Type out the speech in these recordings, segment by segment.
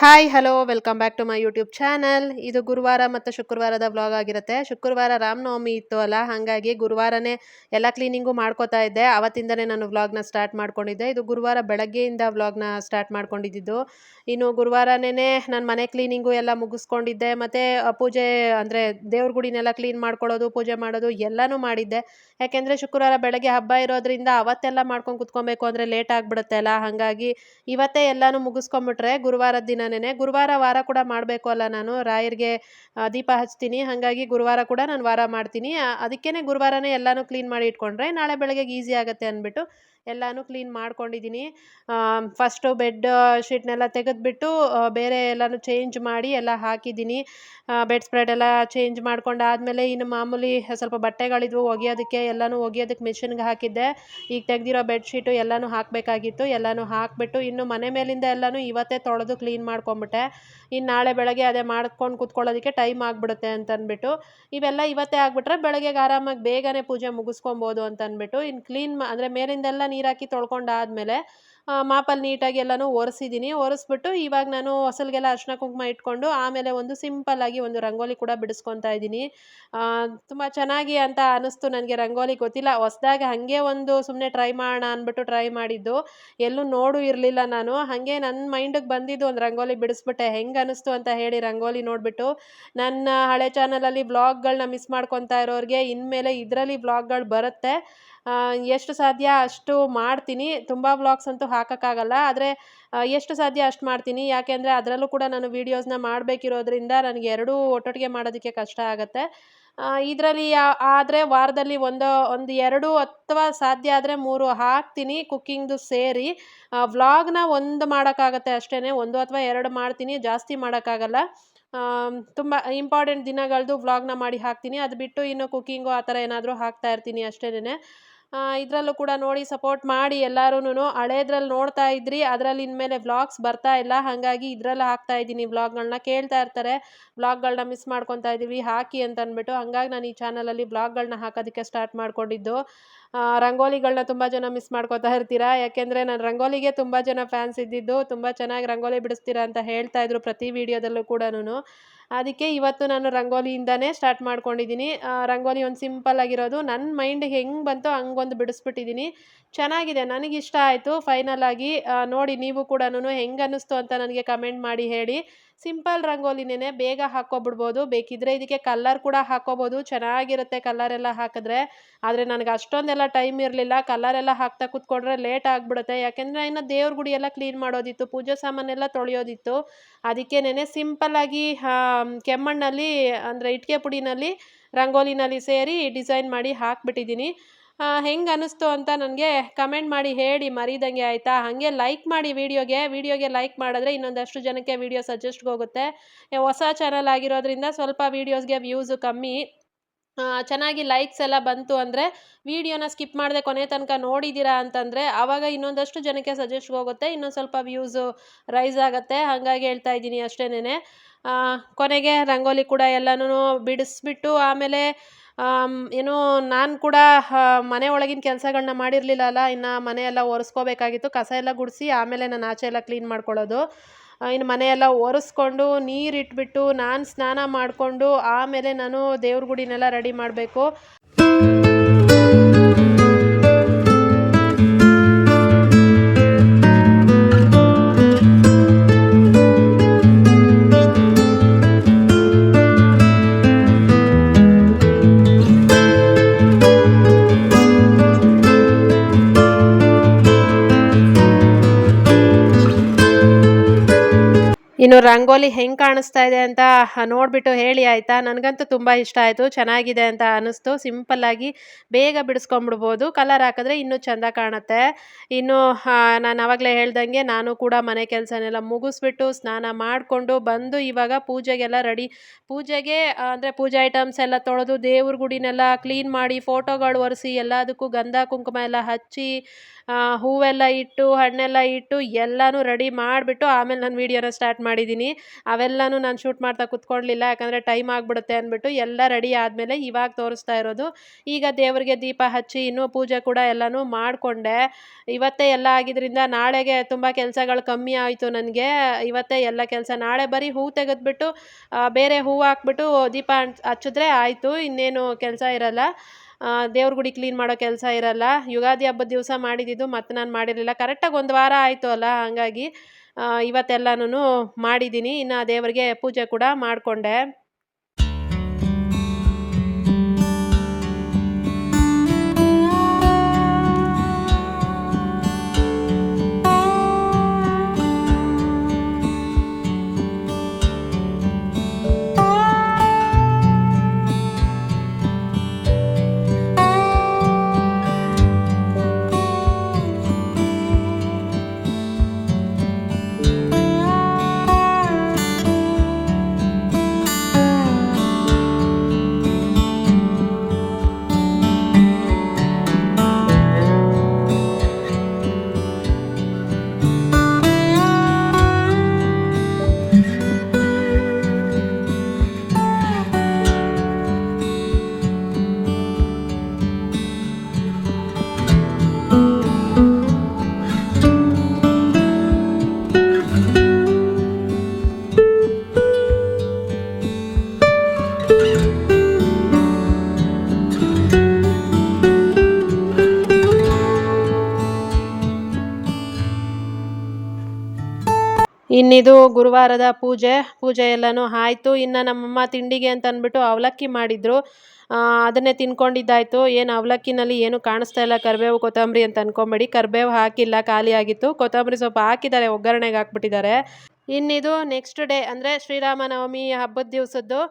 Hi hello welcome back to my YouTube channel. ಇದು ಗುರುವಾರ ಮತ್ತು ಶುಕ್ರವಾರದ ವ್ಲಾಗ್ ಆಗಿರುತ್ತೆ. ಶುಕ್ರವಾರ ರಾಮನವಮಿ ಇತ್ತು ಅಲ್ಲ, ಹಾಗಾಗಿ ಗುರುವಾರನೇ ಎಲ್ಲ ಕ್ಲೀನಿಂಗು ಮಾಡ್ಕೋತಾ ಇದ್ದೆ. ಅವತ್ತಿಂದನೇ ನಾನು ವ್ಲಾಗ್ನ ಸ್ಟಾರ್ಟ್ ಮಾಡ್ಕೊಂಡಿದ್ದೆ. ಇದು ಗುರುವಾರ ಬೆಳಗ್ಗೆಯಿಂದ ವ್ಲಾಗ್ನ ಸ್ಟಾರ್ಟ್ ಮಾಡ್ಕೊಂಡಿದ್ದು. ಇನ್ನು ಗುರುವಾರನೇ ನಾನು ಮನೆ ಕ್ಲೀನಿಂಗು ಎಲ್ಲ ಮುಗಿಸ್ಕೊಂಡಿದ್ದೆ. ಮತ್ತು ಪೂಜೆ ಅಂದರೆ ದೇವ್ರ ಗುಡಿನೆಲ್ಲ ಕ್ಲೀನ್ ಮಾಡ್ಕೊಳ್ಳೋದು, ಪೂಜೆ ಮಾಡೋದು ಎಲ್ಲನೂ ಮಾಡಿದ್ದೆ. ಯಾಕೆಂದರೆ ಶುಕ್ರವಾರ ಬೆಳಗ್ಗೆ ಹಬ್ಬ ಇರೋದ್ರಿಂದ ಅವತ್ತೆಲ್ಲ ಮಾಡ್ಕೊಂಡು ಕುತ್ಕೊಬೇಕು ಅಂದರೆ ಲೇಟ್ ಆಗಿಬಿಡುತ್ತೆ ಅಲ್ಲ, ಹಾಗಾಗಿ ಇವತ್ತೇ ಎಲ್ಲನೂ ಮುಗಿಸ್ಕೊಂಬಿಟ್ರೆ ಗುರುವಾರದ ದಿನನೇ ಗುರುವಾರ ವಾರ ಕೂಡ ಮಾಡಬೇಕು ಅಲ್ಲ, ನಾನು ರಾಯರಿಗೆ ದೀಪ ಹಚ್ತೀನಿ. ಹಾಗಾಗಿ ಗುರುವಾರ ಕೂಡ ನಾನು ವಾರ ಮಾಡ್ತೀನಿ. ಅದಕ್ಕೇ ಗುರುವಾರನೇ ಎಲ್ಲನೂ ಕ್ಲೀನ್ ಮಾಡಿ ಇಟ್ಕೊಂಡ್ರೆ ನಾಳೆ ಬೆಳಗ್ಗೆಗೆ ಈಸಿ ಆಗುತ್ತೆ ಅಂದ್ಬಿಟ್ಟು ಎಲ್ಲನೂ ಕ್ಲೀನ್ ಮಾಡ್ಕೊಂಡಿದ್ದೀನಿ. ಫಸ್ಟು ಬೆಡ್ ಶೀಟ್ನೆಲ್ಲ ತೆಗೆದುಬಿಟ್ಟು ಬೇರೆ ಎಲ್ಲನೂ ಚೇಂಜ್ ಮಾಡಿ ಎಲ್ಲ ಹಾಕಿದ್ದೀನಿ. ಬೆಡ್ ಸ್ಪ್ರೆಡ್ ಎಲ್ಲ ಚೇಂಜ್ ಮಾಡ್ಕೊಂಡಾದಮೇಲೆ ಇನ್ನು ಮಾಮೂಲಿ ಸ್ವಲ್ಪ ಬಟ್ಟೆಗಳಿದ್ವು ಒಗೆಯೋದಕ್ಕೆ, ಎಲ್ಲನೂ ಒಗೆಯೋದಕ್ಕೆ ಮಿಷಿನ್ಗೆ ಹಾಕಿದ್ದೆ. ಈಗ ತೆಗೆದಿರೋ ಬೆಡ್ಶೀಟು ಎಲ್ಲನೂ ಹಾಕಬೇಕಾಗಿತ್ತು. ಎಲ್ಲನೂ ಹಾಕಿಬಿಟ್ಟು ಇನ್ನು ಮನೆ ಮೇಲಿಂದ ಎಲ್ಲನೂ ಇವತ್ತೇ ತೊಳೆದು ಕ್ಲೀನ್ ಮಾಡ್ಕೊಂಬಿಟ್ಟೆ. ಇನ್ನು ನಾಳೆ ಬೆಳಗ್ಗೆ ಅದೇ ಮಾಡ್ಕೊಂಡು ಕೂತ್ಕೊಳ್ಳೋದಕ್ಕೆ ಟೈಮ್ ಆಗಿಬಿಡುತ್ತೆ ಅಂತಂದ್ಬಿಟ್ಟು ಇವೆಲ್ಲ ಇವತ್ತೇ ಆಗಿಬಿಟ್ರೆ ಬೆಳಗ್ಗೆಗೆ ಆರಾಮಾಗಿ ಬೇಗನೆ ಪೂಜೆ ಮುಗಿಸ್ಕೊಬೋದು ಅಂತಂದ್ಬಿಟ್ಟು ಇನ್ನು ಕ್ಲೀನ್ ಅಂದರೆ ಮೇಲಿಂದೆಲ್ಲ ನೀರು ಹಾಕಿ ತೊಳ್ಕೊಂಡಾದಮೇಲೆ ಮಾಪಲ್ಲಿ ನೀಟಾಗಿ ಎಲ್ಲನೂ ಒರೆಸಿದ್ದೀನಿ. ಒರೆಸ್ಬಿಟ್ಟು ಇವಾಗ ನಾನು ಹೊಸಲಿಗೆಲ್ಲ ಅರಿಶಿನ ಕುಂಕುಮ ಇಟ್ಕೊಂಡು ಆಮೇಲೆ ಒಂದು ಸಿಂಪಲ್ಲಾಗಿ ಒಂದು ರಂಗೋಲಿ ಕೂಡ ಬಿಡಿಸ್ಕೊತಾ ಇದ್ದೀನಿ. ತುಂಬ ಚೆನ್ನಾಗಿ ಅಂತ ಅನ್ನಿಸ್ತು ನನಗೆ. ರಂಗೋಲಿ ಗೊತ್ತಿಲ್ಲ, ಹೊಸ್ದಾಗಿ ಹಾಗೆ ಒಂದು ಸುಮ್ಮನೆ ಟ್ರೈ ಮಾಡೋಣ ಅಂದ್ಬಿಟ್ಟು ಟ್ರೈ ಮಾಡಿದ್ದು. ಎಲ್ಲೂ ನೋಡು ಇರಲಿಲ್ಲ ನಾನು. ಹಾಗೆ ನನ್ನ ಮೈಂಡಿಗೆ ಬಂದಿದ್ದು ಒಂದು ರಂಗೋಲಿ ಬಿಡಿಸ್ಬಿಟ್ಟೆ. ಹೆಂಗೆ ಅನ್ನಿಸ್ತು ಅಂತ ಹೇಳಿ ರಂಗೋಲಿ ನೋಡಿಬಿಟ್ಟು. ನನ್ನ ಹಳೆ ಚಾನಲಲ್ಲಿ ವ್ಲಾಗ್ಗಳನ್ನ ಮಿಸ್ ಮಾಡ್ಕೊತಾ ಇರೋರಿಗೆ ಇನ್ಮೇಲೆ ಇದರಲ್ಲಿ ವ್ಲಾಗ್ಗಳು ಬರುತ್ತೆ. ಎಷ್ಟು ಸಾಧ್ಯ ಅಷ್ಟು ಮಾಡ್ತೀನಿ. ತುಂಬ ವ್ಲಾಗ್ಸ್ ಅಂತೂ ಹಾಕೋಕ್ಕಾಗಲ್ಲ, ಆದರೆ ಎಷ್ಟು ಸಾಧ್ಯ ಅಷ್ಟು ಮಾಡ್ತೀನಿ. ಯಾಕೆಂದರೆ ಅದರಲ್ಲೂ ಕೂಡ ನಾನು ವೀಡಿಯೋಸ್ನ ಮಾಡಬೇಕಿರೋದ್ರಿಂದ ನನಗೆ ಎರಡೂ ಒಟ್ಟೊಟ್ಟಿಗೆ ಮಾಡೋದಕ್ಕೆ ಕಷ್ಟ ಆಗುತ್ತೆ. ಇದರಲ್ಲಿ ಆದರೆ ವಾರದಲ್ಲಿ ಒಂದು 2 ಅಥವಾ ಸಾಧ್ಯ ಆದರೆ 3 ಹಾಕ್ತೀನಿ ಕುಕ್ಕಿಂಗ್ದು ಸೇರಿ. ವ್ಲಾಗ್ನ ಒಂದು ಮಾಡೋಕ್ಕಾಗತ್ತೆ ಅಷ್ಟೇ, 1 ಅಥವಾ 2 ಮಾಡ್ತೀನಿ, ಜಾಸ್ತಿ ಮಾಡೋಕ್ಕಾಗಲ್ಲ. ತುಂಬ ಇಂಪಾರ್ಟೆಂಟ್ ದಿನಗಳದ್ದು ವ್ಲಾಗ್ನ ಮಾಡಿ ಹಾಕ್ತೀನಿ. ಅದು ಬಿಟ್ಟು ಇನ್ನು ಕುಕ್ಕಿಂಗು ಆ ಥರ ಏನಾದರೂ ಹಾಕ್ತಾ ಇರ್ತೀನಿ ಅಷ್ಟೇನೆ. ಇದರಲ್ಲೂ ಕೂಡ ನೋಡಿ ಸಪೋರ್ಟ್ ಮಾಡಿ ಎಲ್ಲರೂ. ಹಳೇದ್ರಲ್ಲಿ ನೋಡ್ತಾ ಇದ್ರಿ, ಅದರಲ್ಲಿ ಇನ್ಮೇಲೆ ವ್ಲಾಗ್ಸ್ ಬರ್ತಾ ಇಲ್ಲ, ಹಾಗಾಗಿ ಇದರಲ್ಲಿ ಹಾಕ್ತಾ ಇದ್ದೀನಿ ವ್ಲಾಗ್ಗಳನ್ನ. ಕೇಳ್ತಾ ಇರ್ತಾರೆ ವ್ಲಾಗ್ಗಳನ್ನ ಮಿಸ್ ಮಾಡ್ಕೊತಾ ಇದ್ದೀವಿ ಹಾಕಿ ಅಂತ ಅಂದ್ಬಿಟ್ಟು. ಹಂಗಾಗಿ ನಾನು ಈ ಚಾನಲಲ್ಲಿ ವ್ಲಾಗ್ಗಳನ್ನ ಹಾಕೋದಕ್ಕೆ ಸ್ಟಾರ್ಟ್ ಮಾಡ್ಕೊಂಡಿದ್ದು. ರಂಗೋಲಿಗಳನ್ನ ತುಂಬ ಜನ ಮಿಸ್ ಮಾಡ್ಕೊತಾ ಇರ್ತೀರಾ, ಯಾಕೆಂದರೆ ನಾನು ರಂಗೋಲಿಗೆ ತುಂಬ ಜನ ಫ್ಯಾನ್ಸ್ ಇದ್ದಿದ್ದು. ತುಂಬ ಚೆನ್ನಾಗಿ ರಂಗೋಲಿ ಬಿಡಿಸ್ತೀರಾ ಅಂತ ಹೇಳ್ತಾ ಇದ್ರು ಪ್ರತಿ ವಿಡಿಯೋದಲ್ಲೂ ಕೂಡ. ಅದಕ್ಕೆ ಇವತ್ತು ನಾನು ರಂಗೋಲಿಯಿಂದನೇ ಸ್ಟಾರ್ಟ್ ಮಾಡ್ಕೊಂಡಿದ್ದೀನಿ. ರಂಗೋಲಿ ಒಂದು ಸಿಂಪಲ್ ಆಗಿರೋದು ನನ್ನ ಮೈಂಡಿಗೆ ಹೆಂಗೆ ಬಂತೋ ಹಂಗೊಂದು ಬಿಡಿಸ್ಬಿಟ್ಟಿದ್ದೀನಿ. ಚೆನ್ನಾಗಿದೆ, ನನಗಿಷ್ಟ ಆಯಿತು ಫೈನಲ್ ಆಗಿ. ನೋಡಿ ನೀವು ಕೂಡ ಹೆಂಗೆ ಅನ್ನಿಸ್ತು ಅಂತ ನನಗೆ ಕಮೆಂಟ್ ಮಾಡಿ ಹೇಳಿ. ಸಿಂಪಲ್ ರಂಗೋಲಿನೇ ಬೇಗ ಹಾಕ್ಕೊಬಿಡ್ಬೋದು. ಬೇಕಿದ್ದರೆ ಇದಕ್ಕೆ ಕಲ್ಲರ್ ಕೂಡ ಹಾಕ್ಕೋಬೋದು, ಚೆನ್ನಾಗಿರುತ್ತೆ ಕಲ್ಲರೆಲ್ಲ ಹಾಕಿದ್ರೆ. ಆದರೆ ನನಗೆ ಅಷ್ಟೊಂದೆಲ್ಲ ಟೈಮ್ ಇರಲಿಲ್ಲ. ಕಲ್ಲರೆಲ್ಲ ಹಾಕ್ತಾ ಕೂತ್ಕೊಂಡ್ರೆ ಲೇಟ್ ಆಗಿಬಿಡುತ್ತೆ. ಯಾಕೆಂದರೆ ಇನ್ನು ದೇವ್ರ ಗುಡಿ ಎಲ್ಲ ಕ್ಲೀನ್ ಮಾಡೋದಿತ್ತು, ಪೂಜೆ ಸಾಮಾನೆಲ್ಲ ತೊಳೆಯೋದಿತ್ತು. ಅದಕ್ಕೇನೆ ಸಿಂಪಲ್ಲಾಗಿ ಕೆಮ್ಮಣ್ಣಲ್ಲಿ ಅಂದರೆ ಇಟ್ಟಿಗೆ ಪುಡಿನಲ್ಲಿ ರಂಗೋಲಿನಲ್ಲಿ ಸೇರಿ ಡಿಸೈನ್ ಮಾಡಿ ಹಾಕ್ಬಿಟ್ಟಿದ್ದೀನಿ. ಹೆಂಗೆ ಅನ್ನಿಸ್ತು ಅಂತ ನನಗೆ ಕಮೆಂಟ್ ಮಾಡಿ ಹೇಳಿ ಮರೀದಂಗೆ, ಆಯಿತಾ? ಹಾಗೆ ಲೈಕ್ ಮಾಡಿ ವಿಡಿಯೋಗೆ ಲೈಕ್ ಮಾಡಿದ್ರೆ ಇನ್ನೊಂದಷ್ಟು ಜನಕ್ಕೆ ವಿಡಿಯೋ ಸಜೆಸ್ಟ್ಗೆ ಹೋಗುತ್ತೆ. ಹೊಸ ಚಾನಲ್ ಆಗಿರೋದ್ರಿಂದ ಸ್ವಲ್ಪ ವೀಡಿಯೋಸ್ಗೆ ವ್ಯೂಸು ಕಮ್ಮಿ. ಚೆನ್ನಾಗಿ ಲೈಕ್ಸ್ ಎಲ್ಲ ಬಂತು ಅಂದರೆ ವಿಡಿಯೋನ ಸ್ಕಿಪ್ ಮಾಡದೆ ಕೊನೆ ತನಕ ನೋಡಿದ್ದೀರಾ ಅಂತಂದರೆ ಆವಾಗ ಇನ್ನೊಂದಷ್ಟು ಜನಕ್ಕೆ ಸಜೆಸ್ಟ್ಗೆ ಹೋಗುತ್ತೆ, ಇನ್ನೊಂದು ಸ್ವಲ್ಪ ವ್ಯೂಸು ರೈಸ್ ಆಗುತ್ತೆ. ಹಾಗಾಗಿ ಹೇಳ್ತಾ ಇದ್ದೀನಿ ಅಷ್ಟೇನೆ. ಕೊನೆಗೆ ರಂಗೋಲಿ ಕೂಡ ಎಲ್ಲನೂ ಬಿಡಿಸ್ಬಿಟ್ಟು ಆಮೇಲೆ ಏನು ನಾನು ಕೂಡ ಮನೆ ಒಳಗಿನ ಕೆಲಸಗಳನ್ನ ಮಾಡಿರಲಿಲ್ಲ ಅಲ್ಲ, ಇನ್ನು ಮನೆಯೆಲ್ಲ ಒರೆಸ್ಕೋಬೇಕಾಗಿತ್ತು. ಕಸ ಎಲ್ಲ ಗುಡಿಸಿ ಆಮೇಲೆ ನಾನು ಆಚೆ ಎಲ್ಲ ಕ್ಲೀನ್ ಮಾಡ್ಕೊಳ್ಳೋದು. ಇನ್ನು ಮನೆಯೆಲ್ಲ ಒರೆಸ್ಕೊಂಡು ನೀರಿಟ್ಬಿಟ್ಟು ನಾನು ಸ್ನಾನ ಮಾಡಿಕೊಂಡು ಆಮೇಲೆ ನಾನು ದೇವ್ರ ಗುಡಿನೆಲ್ಲ ರೆಡಿ ಮಾಡಬೇಕು. ಇನ್ನು ರಂಗೋಲಿ ಹೆಂಗೆ ಕಾಣಿಸ್ತಾ ಇದೆ ಅಂತ ನೋಡಿಬಿಟ್ಟು ಹೇಳಿ ಆಯಿತಾ? ನನಗಂತೂ ತುಂಬ ಇಷ್ಟ ಆಯಿತು, ಚೆನ್ನಾಗಿದೆ ಅಂತ ಅನ್ನಿಸ್ತು. ಸಿಂಪಲ್ಲಾಗಿ ಬೇಗ ಬಿಡಿಸ್ಕೊಂಬಿಡ್ಬೋದು, ಕಲರ್ ಹಾಕಿದ್ರೆ ಇನ್ನೂ ಚೆಂದ ಕಾಣುತ್ತೆ. ಇನ್ನು ನಾನು ಆವಾಗಲೇ ಹೇಳ್ದಂಗೆ ನಾನು ಕೂಡ ಮನೆ ಕೆಲಸನೆಲ್ಲ ಮುಗಿಸ್ಬಿಟ್ಟು ಸ್ನಾನ ಮಾಡಿಕೊಂಡು ಬಂದು ಇವಾಗ ಪೂಜೆಗೆಲ್ಲ ರೆಡಿ. ಪೂಜೆಗೆ ಅಂದರೆ ಪೂಜೆ ಐಟಮ್ಸ್ ಎಲ್ಲ ತೊಳೆದು ದೇವ್ರ ಗುಡಿನೆಲ್ಲ ಕ್ಲೀನ್ ಮಾಡಿ ಫೋಟೋಗಳು ಒರೆಸಿ ಎಲ್ಲದಕ್ಕೂ ಗಂಧ ಕುಂಕುಮ ಎಲ್ಲ ಹಚ್ಚಿ ಹೂವೆಲ್ಲ ಇಟ್ಟು ಹಣ್ಣೆಲ್ಲ ಇಟ್ಟು ಎಲ್ಲನೂ ರೆಡಿ ಮಾಡಿಬಿಟ್ಟು ಆಮೇಲೆ ನಾನು ವೀಡಿಯೋನ ಸ್ಟಾರ್ಟ್ ಮಾಡಿದ್ದೀನಿ. ಅವೆಲ್ಲನೂ ನಾನು ಶೂಟ್ ಮಾಡ್ತಾ ಕೂತ್ಕೊಳ್ಳಲಿಲ್ಲ, ಯಾಕಂದರೆ ಟೈಮ್ ಆಗಿಬಿಡುತ್ತೆ ಅಂದ್ಬಿಟ್ಟು ಎಲ್ಲ ರೆಡಿ ಆದಮೇಲೆ ಇವಾಗ ತೋರಿಸ್ತಾ ಇರೋದು. ಈಗ ದೇವರಿಗೆ ದೀಪ ಹಚ್ಚಿ ಇನ್ನೂ ಪೂಜೆ ಕೂಡ ಎಲ್ಲನೂ ಮಾಡಿಕೊಂಡೆ. ಇವತ್ತೇ ಎಲ್ಲ ಆಗಿದ್ದರಿಂದ ನಾಳೆಗೆ ತುಂಬ ಕೆಲಸಗಳು ಕಮ್ಮಿ ಆಯಿತು ನನಗೆ. ಇವತ್ತೇ ಎಲ್ಲ ಕೆಲಸ, ನಾಳೆ ಬರೀ ಹೂವು ತೆಗೆದ್ಬಿಟ್ಟು ಬೇರೆ ಹೂವು ಹಾಕ್ಬಿಟ್ಟು ದೀಪ ಹಚ್ಚಿದ್ರೆ ಆಯಿತು, ಇನ್ನೇನು ಕೆಲಸ ಇರಲ್ಲ. ದೇವ್ರ ಗುಡಿ ಕ್ಲೀನ್ ಮಾಡೋ ಕೆಲಸ ಇರಲ್ಲ. ಯುಗಾದಿ ಹಬ್ಬದ ದಿವಸ ಮಾಡಿದ್ದು ಮತ್ತು ನಾನು ಮಾಡಿರಲಿಲ್ಲ. ಕರೆಕ್ಟಾಗಿ ಒಂದು ವಾರ ಆಯಿತು ಅಲ್ಲ, ಹಾಗಾಗಿ ಇವತ್ತೆಲ್ಲನೂ ಮಾಡಿದ್ದೀನಿ. ಇನ್ನು ದೇವರಿಗೆ ಪೂಜೆ ಕೂಡ ಮಾಡಿಕೊಂಡೆ. ಇನ್ನಿದು ಗುರುವಾರದ ಪೂಜೆ ಎಲ್ಲನೂ ಆಯಿತು. ಇನ್ನು ನಮ್ಮಮ್ಮ ತಿಂಡಿಗೆ ಅಂತ ಅಂದ್ಬಿಟ್ಟು ಅವಲಕ್ಕಿ ಮಾಡಿದರು. ಅದನ್ನೇ ತಿನ್ಕೊಂಡಿದ್ದಾಯಿತು. ಏನು ಅವಲಕ್ಕಿನಲ್ಲಿ ಏನು ಕಾಣಿಸ್ತಾ ಇಲ್ಲ, ಕರಿಬೇವು ಕೊತ್ತಂಬರಿ ಅಂತ ಅಂದ್ಕೊಂಬೇಡಿ, ಕರಿಬೇವು ಹಾಕಿಲ್ಲ, ಖಾಲಿ ಆಗಿತ್ತು. ಕೊತ್ತಂಬರಿ ಸೊಪ್ಪು ಹಾಕಿದ್ದಾರೆ, ಒಗ್ಗರಣೆಗೆ ಹಾಕ್ಬಿಟ್ಟಿದ್ದಾರೆ. ಇನ್ನಿದು ನೆಕ್ಸ್ಟ್ ಡೇ ಅಂದರೆ ಶ್ರೀರಾಮನವಮಿ ಹಬ್ಬದ ದಿವಸದ್ದು.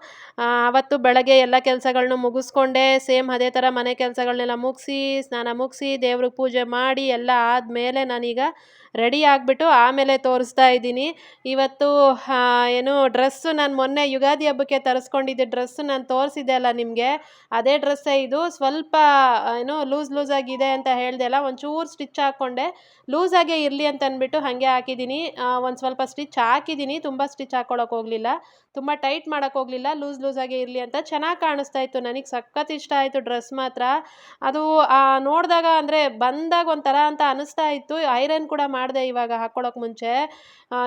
ಅವತ್ತು ಬೆಳಗ್ಗೆ ಎಲ್ಲ ಕೆಲಸಗಳನ್ನೂ ಮುಗಿಸ್ಕೊಂಡೆ. ಸೇಮ್ ಅದೇ ಥರ ಮನೆ ಕೆಲಸಗಳನ್ನೆಲ್ಲ ಮುಗಿಸಿ, ಸ್ನಾನ ಮುಗಿಸಿ, ದೇವ್ರಿಗೆ ಪೂಜೆ ಮಾಡಿ ಎಲ್ಲ ಆದಮೇಲೆ ನಾನೀಗ ರೆಡಿ ಆಗಿಬಿಟ್ಟು ಆಮೇಲೆ ತೋರಿಸ್ತಾ ಇದ್ದೀನಿ. ಇವತ್ತು ಏನು ಡ್ರೆಸ್ಸು ನಾನು ಮೊನ್ನೆ ಯುಗಾದಿ ಹಬ್ಬಕ್ಕೆ ತರಿಸ್ಕೊಂಡಿದ್ದೆ ಡ್ರೆಸ್ಸು ನಾನು ತೋರಿಸಿದ್ದೆ ಅಲ್ಲ ನಿಮಗೆ, ಅದೇ ಡ್ರೆಸ್ಸೇ ಇದು. ಸ್ವಲ್ಪ ಏನು ಲೂಸ್ ಆಗಿದೆ ಅಂತ ಹೇಳಿದೆ ಅಲ್ಲ, ಒಂಚೂರು ಸ್ಟಿಚ್ ಹಾಕ್ಕೊಂಡೆ. ಲೂಸಾಗೇ ಇರಲಿ ಅಂತ ಅಂದ್ಬಿಟ್ಟು ಹಾಗೆ ಹಾಕಿದ್ದೀನಿ. ಒಂದು ಸ್ವಲ್ಪ ಸ್ಟಿಚ್ ಹಾಕಿದ್ದೀನಿ, ತುಂಬ ಸ್ಟಿಚ್ ಹಾಕ್ಕೊಳಕ್ಕೆ ಹೋಗಲಿಲ್ಲ, ತುಂಬ ಟೈಟ್ ಮಾಡೋಕ್ಕೆ ಹೋಗಲಿಲ್ಲ, ಲೂಸಾಗೇ ಇರಲಿ ಅಂತ. ಚೆನ್ನಾಗಿ ಕಾಣಿಸ್ತಾ ಇತ್ತು, ನನಗೆ ಸಖತ್ ಇಷ್ಟ ಆಯಿತು ಡ್ರೆಸ್ ಮಾತ್ರ. ಅದು ನೋಡಿದಾಗ ಅಂದರೆ ಬಂದಾಗ ಒಂಥರ ಅಂತ ಅನಿಸ್ತಾ ಇತ್ತು. ಐರನ್ ಕೂಡ ಮಾಡಿದೆ ಇವಾಗ ಹಾಕ್ಕೊಳ್ಳೋಕೆ ಮುಂಚೆ.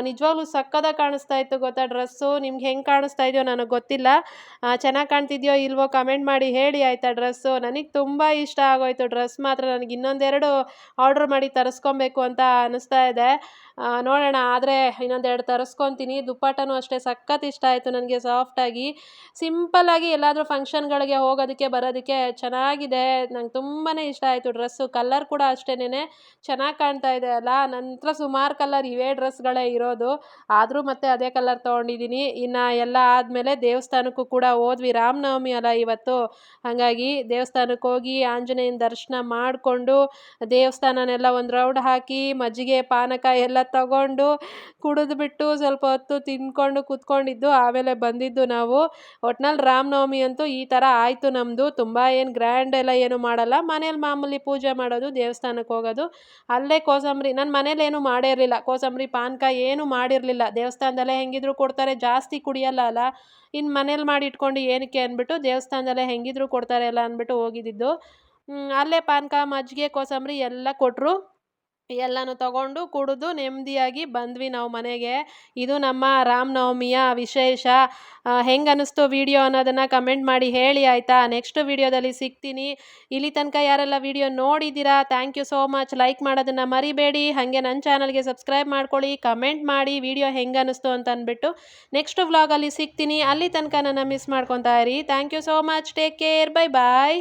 ನಿಜವಾಗ್ಲೂ ಸಕ್ಕತ್ತಾಗಿ ಕಾಣಿಸ್ತಾ ಇತ್ತು ಗೊತ್ತಾ ಡ್ರೆಸ್ಸು. ನಿಮ್ಗೆ ಹೆಂಗೆ ಕಾಣಿಸ್ತಾ ಇದೆಯೋ ನನಗೆ ಗೊತ್ತಿಲ್ಲ, ಚೆನ್ನಾಗಿ ಕಾಣ್ತಿದೆಯೋ ಇಲ್ವೋ ಕಮೆಂಟ್ ಮಾಡಿ ಹೇಳಿ ಆಯಿತಾ. ಡ್ರೆಸ್ಸು ನನಗೆ ತುಂಬ ಇಷ್ಟ ಆಗೋಯ್ತು. ಡ್ರೆಸ್ ಮಾತ್ರ ನನಗೆ ಇನ್ನೊಂದೆರಡು ಆರ್ಡ್ರ್ ಮಾಡಿ ತರಿಸ್ಕೊಬೇಕು ಅಂತ ಅನ್ನಿಸ್ತಾ ಇದೆ. ನೋಡೋಣ, ಆದರೆ ಇನ್ನೊಂದೆರಡು ತರಿಸ್ಕೊತೀನಿ. ದುಪ್ಪಟ್ಟನೂ ಅಷ್ಟೇ ಸಖತ್ ಇಷ್ಟ ಆಯಿತು ನನಗೆ, ಸಾಫ್ಟಾಗಿ ಸಿಂಪಲ್ಲಾಗಿ ಎಲ್ಲಾದರೂ ಫಂಕ್ಷನ್ಗಳಿಗೆ ಹೋಗೋದಕ್ಕೆ ಬರೋದಕ್ಕೆ ಚೆನ್ನಾಗಿದೆ. ನಂಗೆ ತುಂಬಾ ಇಷ್ಟ ಆಯಿತು ಡ್ರೆಸ್ಸು. ಕಲರ್ ಕೂಡ ಅಷ್ಟೇನೆ ಚೆನ್ನಾಗಿ ಕಾಣ್ತಾ ಇದೆ ಅಲ್ಲ. ನನ್ನ ಹತ್ರ ಸುಮಾರು ಕಲರ್ ಇವೇ ಡ್ರೆಸ್ಗಳೇ ಇರೋದು, ಆದರೂ ಮತ್ತೆ ಅದೇ ಕಲರ್ ತೊಗೊಂಡಿದ್ದೀನಿ. ಇನ್ನು ಎಲ್ಲ ಆದಮೇಲೆ ದೇವಸ್ಥಾನಕ್ಕೂ ಕೂಡ ಹೋದ್ವಿ. ರಾಮನವಮಿ ಅಲ್ಲ ಇವತ್ತು, ಹಾಗಾಗಿ ದೇವಸ್ಥಾನಕ್ಕೆ ಹೋಗಿ ಆಂಜನೇಯನ ದರ್ಶನ ಮಾಡಿಕೊಂಡು ದೇವಸ್ಥಾನನೆಲ್ಲ ಒಂದು ರೌಂಡ್ ಹಾಕಿ ಮಜ್ಜಿಗೆ ಪಾನಕ ಎಲ್ಲ ತಗೊಂಡು ಕುಡಿದ್ಬಿಟ್ಟು ಸ್ವಲ್ಪ ಹೊತ್ತು ತಿಂದ್ಕೊಂಡು ಕೂತ್ಕೊಂಡಿದ್ದು, ಆಮೇಲೆ ಬಂದಿದ್ದು ನಾವು. ಒಟ್ನಲ್ಲಿ ರಾಮನವಮಿ ಅಂತೂ ಈ ಥರ ಆಯಿತು ನಮ್ಮದು. ತುಂಬ ಏನು ಗ್ರ್ಯಾಂಡ್ ಎಲ್ಲ ಏನು ಮಾಡಲ್ಲ, ಮನೇಲಿ ಮಾಮೂಲಿ ಪೂಜೆ ಮಾಡೋದು, ದೇವಸ್ಥಾನಕ್ಕೆ ಹೋಗೋದು. ಅಲ್ಲೇ ಕೋಸಂಬರಿ, ನಾನು ಮನೇಲಿ ಏನೂ ಮಾಡೇ ಇರಲಿಲ್ಲ, ಕೋಸಂಬರಿ ಪಾನಕ ಏನೂ ಮಾಡಿರಲಿಲ್ಲ. ದೇವಸ್ಥಾನದಲ್ಲೇ ಹೆಂಗಿದ್ರು ಕೊಡ್ತಾರೆ, ಜಾಸ್ತಿ ಕುಡಿಯಲ್ಲ ಅಲ್ಲ, ಇನ್ನು ಮನೇಲಿ ಮಾಡಿ ಇಟ್ಕೊಂಡು ಏನಕ್ಕೆ ಅಂದ್ಬಿಟ್ಟು ದೇವಸ್ಥಾನದಲ್ಲೇ ಹೆಂಗಿದ್ರು ಕೊಡ್ತಾರೆ ಅಲ್ಲ ಅಂದ್ಬಿಟ್ಟು ಹೋಗಿದ್ದಿದ್ದು. ಅಲ್ಲೇ ಪಾನಕ ಮಜ್ಜಿಗೆ ಕೋಸಂಬರಿ ಎಲ್ಲ ಕೊಟ್ಟರು. ಎಲ್ಲನೂ ತಗೊಂಡು ಕುಡಿದು ನೆಮ್ಮದಿಯಾಗಿ ಬಂದ್ವಿ ನಾವು ಮನೆಗೆ. ಇದು ನಮ್ಮ ರಾಮನವಮಿಯ ವಿಶೇಷ. ಹೆಂಗೆ ಅನ್ನಿಸ್ತು ವಿಡಿಯೋ ಅನ್ನೋದನ್ನು ಕಮೆಂಟ್ ಮಾಡಿ ಹೇಳಿ ಆಯಿತಾ. ನೆಕ್ಸ್ಟ್ ವಿಡಿಯೋದಲ್ಲಿ ಸಿಗ್ತೀನಿ. ಇಲ್ಲಿ ತನಕ ಯಾರೆಲ್ಲ ವಿಡಿಯೋ ನೋಡಿದ್ದೀರಾ, thank you so much. Like ಮಾಡೋದನ್ನು ಮರಿಬೇಡಿ. ಹಾಗೆ ನನ್ನ ಚಾನಲ್ಗೆ ಸಬ್ಸ್ಕ್ರೈಬ್ ಮಾಡ್ಕೊಳ್ಳಿ, ಕಮೆಂಟ್ ಮಾಡಿ ವಿಡಿಯೋ ಹೆಂಗೆ ಅನ್ನಿಸ್ತು ಅಂತ ಅಂದ್ಬಿಟ್ಟು. ನೆಕ್ಸ್ಟ್ ವ್ಲಾಗಲ್ಲಿ ಸಿಗ್ತೀನಿ. ಅಲ್ಲಿ ತನಕ ನನ್ನ ಮಿಸ್ ಮಾಡ್ಕೊತಾ ಇರಿ. Thank you so much. Take care. Bye bye.